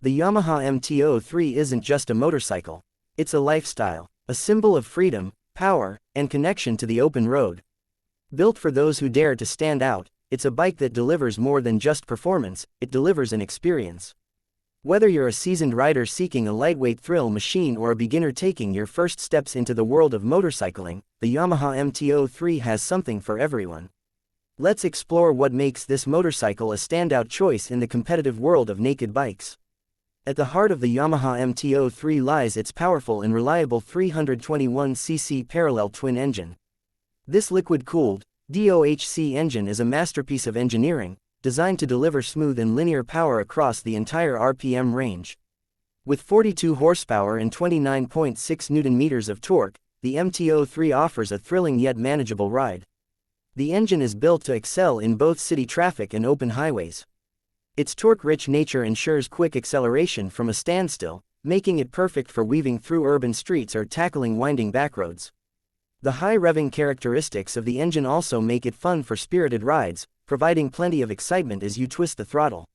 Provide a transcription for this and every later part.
The Yamaha MT-03 isn't just a motorcycle. It's a lifestyle, a symbol of freedom, power, and connection to the open road. Built for those who dare to stand out, it's a bike that delivers more than just performance, it delivers an experience. Whether you're a seasoned rider seeking a lightweight thrill machine or a beginner taking your first steps into the world of motorcycling, the Yamaha MT-03 has something for everyone. Let's explore what makes this motorcycle a standout choice in the competitive world of naked bikes. At the heart of the Yamaha MT-03 lies its powerful and reliable 321cc parallel twin engine. This liquid-cooled, DOHC engine is a masterpiece of engineering, designed to deliver smooth and linear power across the entire RPM range. With 42 horsepower and 29.6 Nm of torque, the MT-03 offers a thrilling yet manageable ride. The engine is built to excel in both city traffic and open highways. Its torque-rich nature ensures quick acceleration from a standstill, making it perfect for weaving through urban streets or tackling winding backroads. The high revving characteristics of the engine also make it fun for spirited rides, providing plenty of excitement as you twist the throttle.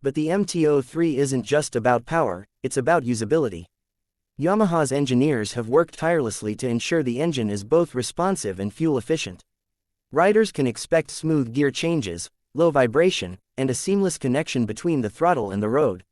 But the MT-03 isn't just about power, it's about usability. Yamaha's engineers have worked tirelessly to ensure the engine is both responsive and fuel-efficient. Riders can expect smooth gear changes, low vibration, and a seamless connection between the throttle and the road.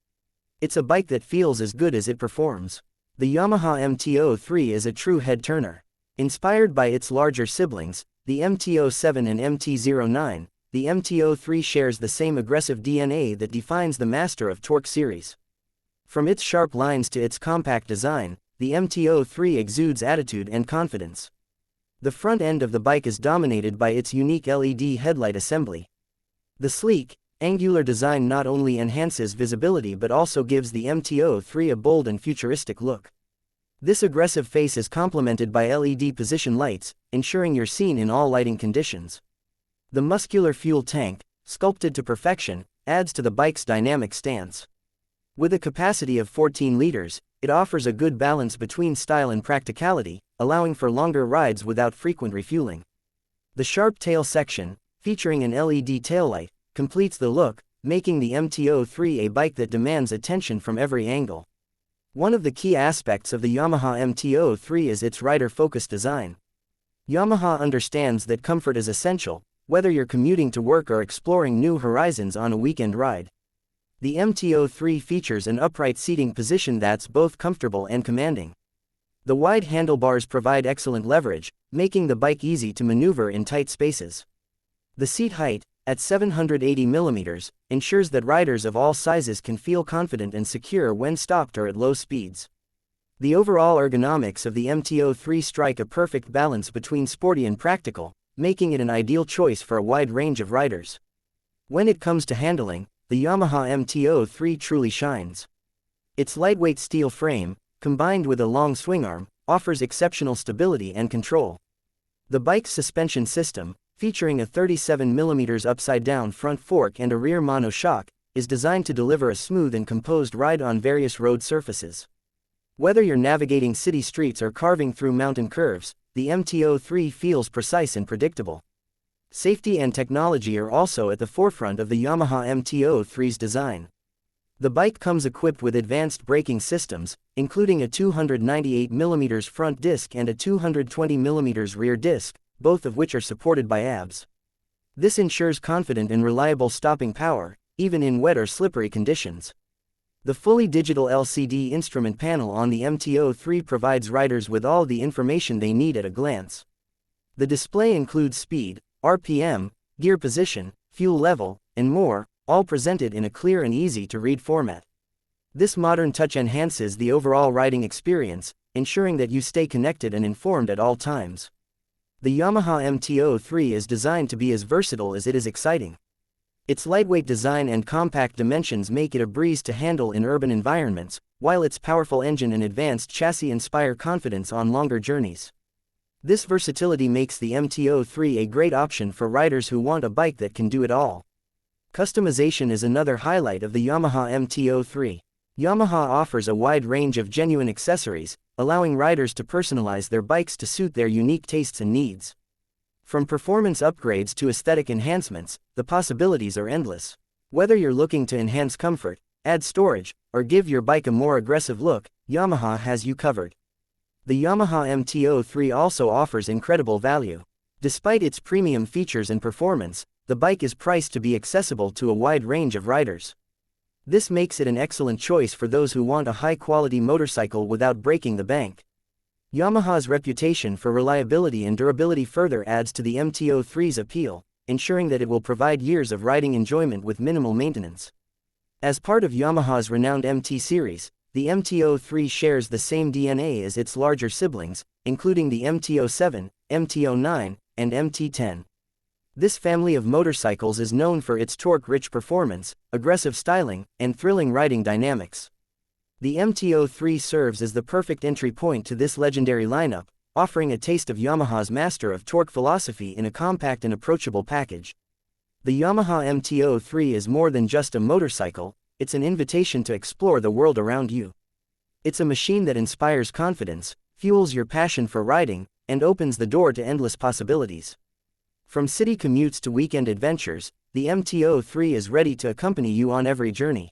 It's a bike that feels as good as it performs. The Yamaha MT-03 is a true head-turner. Inspired by its larger siblings, the MT-07 and MT-09, the MT-03 shares the same aggressive DNA that defines the Master of Torque series. From its sharp lines to its compact design, the MT-03 exudes attitude and confidence. The front end of the bike is dominated by its unique LED headlight assembly. The sleek, angular design not only enhances visibility but also gives the MT-03 a bold and futuristic look. This aggressive face is complemented by LED position lights, ensuring you're seen in all lighting conditions. The muscular fuel tank, sculpted to perfection, adds to the bike's dynamic stance. With a capacity of 14 liters, it offers a good balance between style and practicality, allowing for longer rides without frequent refueling. The sharp tail section, featuring an LED taillight, completes the look, making the MT-03 a bike that demands attention from every angle. One of the key aspects of the Yamaha MT-03 is its rider-focused design. Yamaha understands that comfort is essential, whether you're commuting to work or exploring new horizons on a weekend ride. The MT-03 features an upright seating position that's both comfortable and commanding. The wide handlebars provide excellent leverage, making the bike easy to maneuver in tight spaces. The seat height, at 780 mm, ensures that riders of all sizes can feel confident and secure when stopped or at low speeds. The overall ergonomics of the MT-03 strike a perfect balance between sporty and practical, making it an ideal choice for a wide range of riders. When it comes to handling, the Yamaha MT-03 truly shines. Its lightweight steel frame, combined with a long swingarm, offers exceptional stability and control. The bike's suspension system, featuring a 37mm upside-down front fork and a rear monoshock, is designed to deliver a smooth and composed ride on various road surfaces. Whether you're navigating city streets or carving through mountain curves, the MT-03 feels precise and predictable. Safety and technology are also at the forefront of the Yamaha MT-03's design. The bike comes equipped with advanced braking systems, including a 298mm front disc and a 220mm rear disc, both of which are supported by ABS. This ensures confident and reliable stopping power, even in wet or slippery conditions. The fully digital LCD instrument panel on the MT-03 provides riders with all the information they need at a glance. The display includes speed, RPM, gear position, fuel level, and more, all presented in a clear and easy-to-read format. This modern touch enhances the overall riding experience, ensuring that you stay connected and informed at all times. The Yamaha MT-03 is designed to be as versatile as it is exciting. Its lightweight design and compact dimensions make it a breeze to handle in urban environments, while its powerful engine and advanced chassis inspire confidence on longer journeys. This versatility makes the MT-03 a great option for riders who want a bike that can do it all. Customization is another highlight of the Yamaha MT-03. Yamaha offers a wide range of genuine accessories, allowing riders to personalize their bikes to suit their unique tastes and needs. From performance upgrades to aesthetic enhancements, the possibilities are endless. Whether you're looking to enhance comfort, add storage, or give your bike a more aggressive look, Yamaha has you covered. The Yamaha MT-03 also offers incredible value. Despite its premium features and performance, the bike is priced to be accessible to a wide range of riders. This makes it an excellent choice for those who want a high-quality motorcycle without breaking the bank. Yamaha's reputation for reliability and durability further adds to the MT-03's appeal, ensuring that it will provide years of riding enjoyment with minimal maintenance. As part of Yamaha's renowned MT series, the MT-03 shares the same DNA as its larger siblings, including the MT-07, MT-09, and MT-10. This family of motorcycles is known for its torque-rich performance, aggressive styling, and thrilling riding dynamics. The MT-03 serves as the perfect entry point to this legendary lineup, offering a taste of Yamaha's master of torque philosophy in a compact and approachable package. The Yamaha MT-03 is more than just a motorcycle, it's an invitation to explore the world around you. It's a machine that inspires confidence, fuels your passion for riding, and opens the door to endless possibilities. From city commutes to weekend adventures, the MT-03 is ready to accompany you on every journey.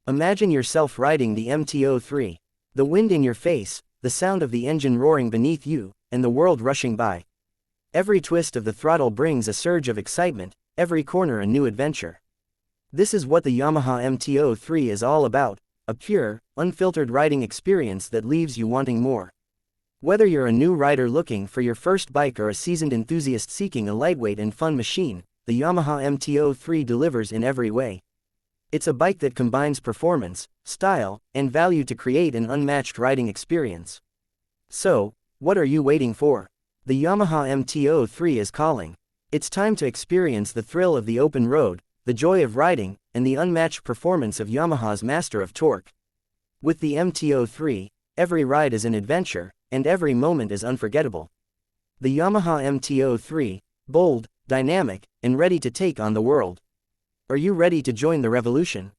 Imagine yourself riding the MT-03. The wind in your face, the sound of the engine roaring beneath you, and the world rushing by. Every twist of the throttle brings a surge of excitement, every corner a new adventure. This is what the Yamaha MT-03 is all about, a pure, unfiltered riding experience that leaves you wanting more. Whether you're a new rider looking for your first bike or a seasoned enthusiast seeking a lightweight and fun machine, the Yamaha MT-03 delivers in every way. It's a bike that combines performance, style, and value to create an unmatched riding experience. So, what are you waiting for? The Yamaha MT-03 is calling. It's time to experience the thrill of the open road, the joy of riding, and the unmatched performance of Yamaha's master of torque. With the MT-03, every ride is an adventure, and every moment is unforgettable. The Yamaha MT-03, bold, dynamic, and ready to take on the world. Are you ready to join the revolution?